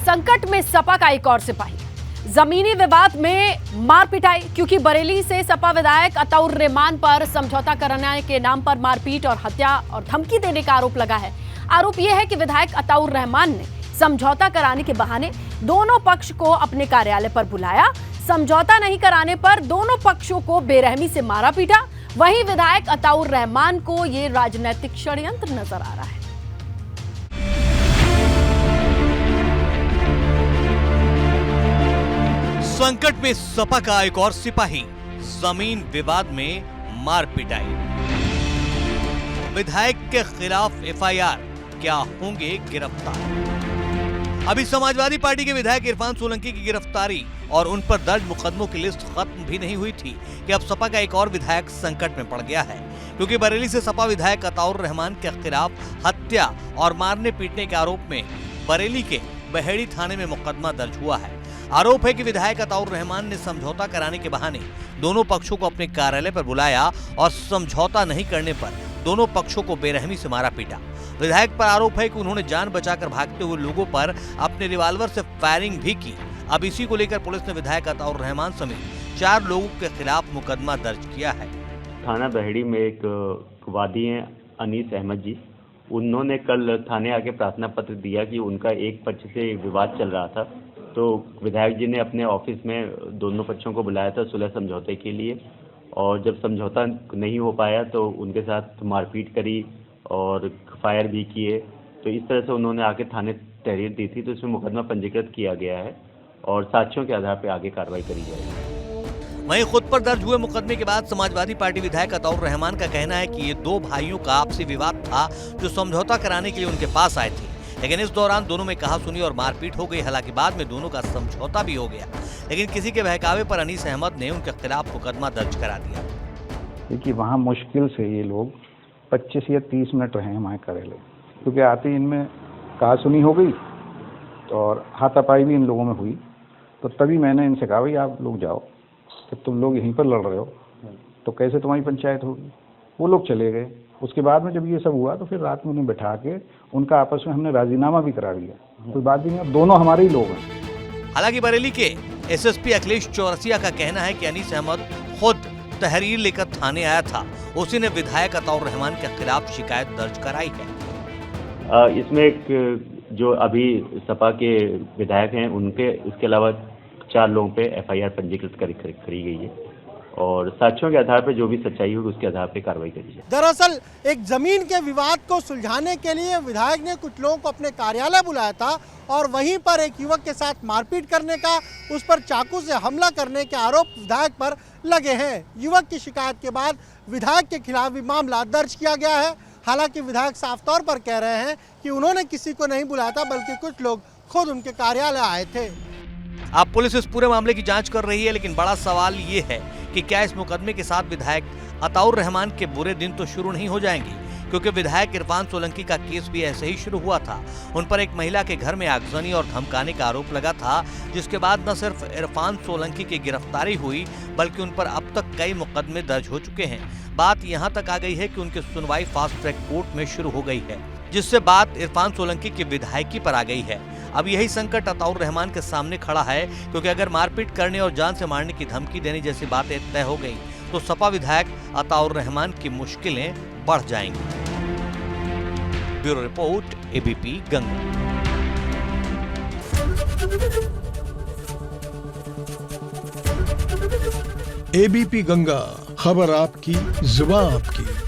संकट में सपा का एक और सिपाही। जमीनी विवाद में मार पिटाई, क्योंकि बरेली से सपा विधायक अताउर रहमान पर समझौता कराने के नाम पर मारपीट और हत्या और धमकी देने का आरोप लगा है। आरोप यह है कि विधायक अताउर रहमान ने समझौता कराने के बहाने दोनों पक्ष को अपने कार्यालय पर बुलाया। समझौता नहीं कराने पर दोनों पक्षों को बेरहमी से मारा पीटा। वहीं विधायक अताउर रहमान को यह राजनीतिक षड्यंत्र नजर आ रहा है। संकट में सपा का एक और सिपाही, जमीन विवाद में मार पिटाई। विधायक के खिलाफ एफआईआर, क्या होंगे गिरफ्तार? अभी समाजवादी पार्टी के विधायक इरफान सोलंकी की गिरफ्तारी और उन पर दर्ज मुकदमों की लिस्ट खत्म भी नहीं हुई थी कि अब सपा का एक और विधायक संकट में पड़ गया है, क्योंकि बरेली से सपा विधायक अताउर रहमान के खिलाफ हत्या और मारने पीटने के आरोप में बरेली के बहेड़ी थाने में मुकदमा दर्ज हुआ है। आरोप है कि विधायक अताउर रहमान ने समझौता कराने के बहाने दोनों पक्षों को अपने कार्यालय पर बुलाया और समझौता नहीं करने पर दोनों पक्षों को बेरहमी से मारा पीटा। विधायक पर आरोप है कि उन्होंने जान बचाकर भागते हुए लोगों पर अपने रिवाल्वर से फायरिंग भी की। अब इसी को लेकर पुलिस ने विधायक अताउर रहमान समेत 4 लोगों के खिलाफ मुकदमा दर्ज किया है। थाना बहेड़ी में एक वादी हैं अनीस अहमद जी, उन्होंने कल थाने आके प्रार्थना पत्र दिया कि उनका एक पक्ष से विवाद चल रहा था, तो विधायक जी ने अपने ऑफिस में दोनों पक्षों को बुलाया था सुलह समझौते के लिए, और जब समझौता नहीं हो पाया तो उनके साथ मारपीट करी और फायर भी किए। तो इस तरह से उन्होंने आके थाने तहरीर दी थी, तो इसमें मुकदमा पंजीकृत किया गया है और साक्ष्यों के आधार पर आगे कार्रवाई करी जाएगी। वहीं खुद पर दर्ज हुए मुकदमे के बाद समाजवादी पार्टी विधायक अताउर रहमान का कहना है कि ये 2 भाइयों का आपसी विवाद था जो समझौता कराने के लिए उनके पास आए थे, लेकिन इस दौरान दोनों में कहासुनी और मारपीट हो गई। हालांकि बाद में दोनों का समझौता भी हो गया, लेकिन किसी के बहकावे पर अनीस अहमद ने उनके खिलाफ मुकदमा दर्ज करा दिया। देखिए, वहाँ मुश्किल से ये लोग 25 या 30 मिनट रहे हमारे कार्यालय, क्योंकि आते ही इनमें कहासुनी हो गई और हाथापाई भी इन लोगों में हुई। तो तभी मैंने इनसे कहा, भाई आप लोग जाओ, तो तुम लोग यहीं पर लड़ रहे हो तो कैसे तुम्हारी पंचायत होगी। वो लोग चले गए। उसके बाद में जब ये सब हुआ तो फिर रात में उन्हें बैठा के उनका आपस में हमने राजीनामा भी करा दिया। कोई बात भी नहीं, दोनों हमारे ही लोग हैं। हालांकि बरेली के एसएसपी अखिलेश चौरसिया का कहना है कि अनीस अहमद खुद तहरीर लेकर थाने आया था, उसी ने विधायक अताउर रहमान के खिलाफ शिकायत दर्ज कराई है। इसमें एक जो अभी सपा के विधायक हैं उनके इसके अलावा 4 लोगों पे एफआईआर पंजीकृत करी गई है और साक्ष्यों के आधार पर जो भी सच्चाई होगी उसके आधार पर कार्रवाई करी जाए। दरअसल एक जमीन के विवाद को सुलझाने के लिए विधायक ने कुछ लोगों को अपने कार्यालय बुलाया था और वहीं पर एक युवक के साथ मारपीट करने का, उस पर चाकू से हमला करने के आरोप विधायक पर लगे हैं। युवक की शिकायत के बाद विधायक के खिलाफ भी मामला दर्ज किया गया है। हालांकि विधायक साफ तौर पर कह रहे हैं कि उन्होंने किसी को नहीं बुलाया था, बल्कि कुछ लोग खुद उनके कार्यालय आए थे। अब पुलिस इस पूरे मामले की जांच कर रही है, लेकिन बड़ा सवाल ये है कि क्या इस मुकदमे के साथ विधायक अताउर रहमान के बुरे दिन तो शुरू नहीं हो जाएंगे, क्योंकि विधायक इरफान सोलंकी का केस भी ऐसे ही शुरू हुआ था। उन पर एक महिला के घर में आगजनी और धमकाने का आरोप लगा था, जिसके बाद न सिर्फ इरफान सोलंकी की गिरफ्तारी हुई, बल्कि उन पर अब तक कई मुकदमे दर्ज हो चुके हैं। बात यहाँ तक आ गई है कि उनकी सुनवाई फास्ट ट्रैक कोर्ट में शुरू हो गई है, जिससे बात इरफान सोलंकी की विधायकी पर आ गई है। अब यही संकट अताउर रहमान के सामने खड़ा है, क्योंकि अगर मारपीट करने और जान से मारने की धमकी देने जैसी बातें तय हो गई तो सपा विधायक अताउर रहमान की मुश्किलें बढ़ जाएंगी। Bureau report, ABP Ganga. ABP Ganga, खबर आपकी, जुबान आपकी।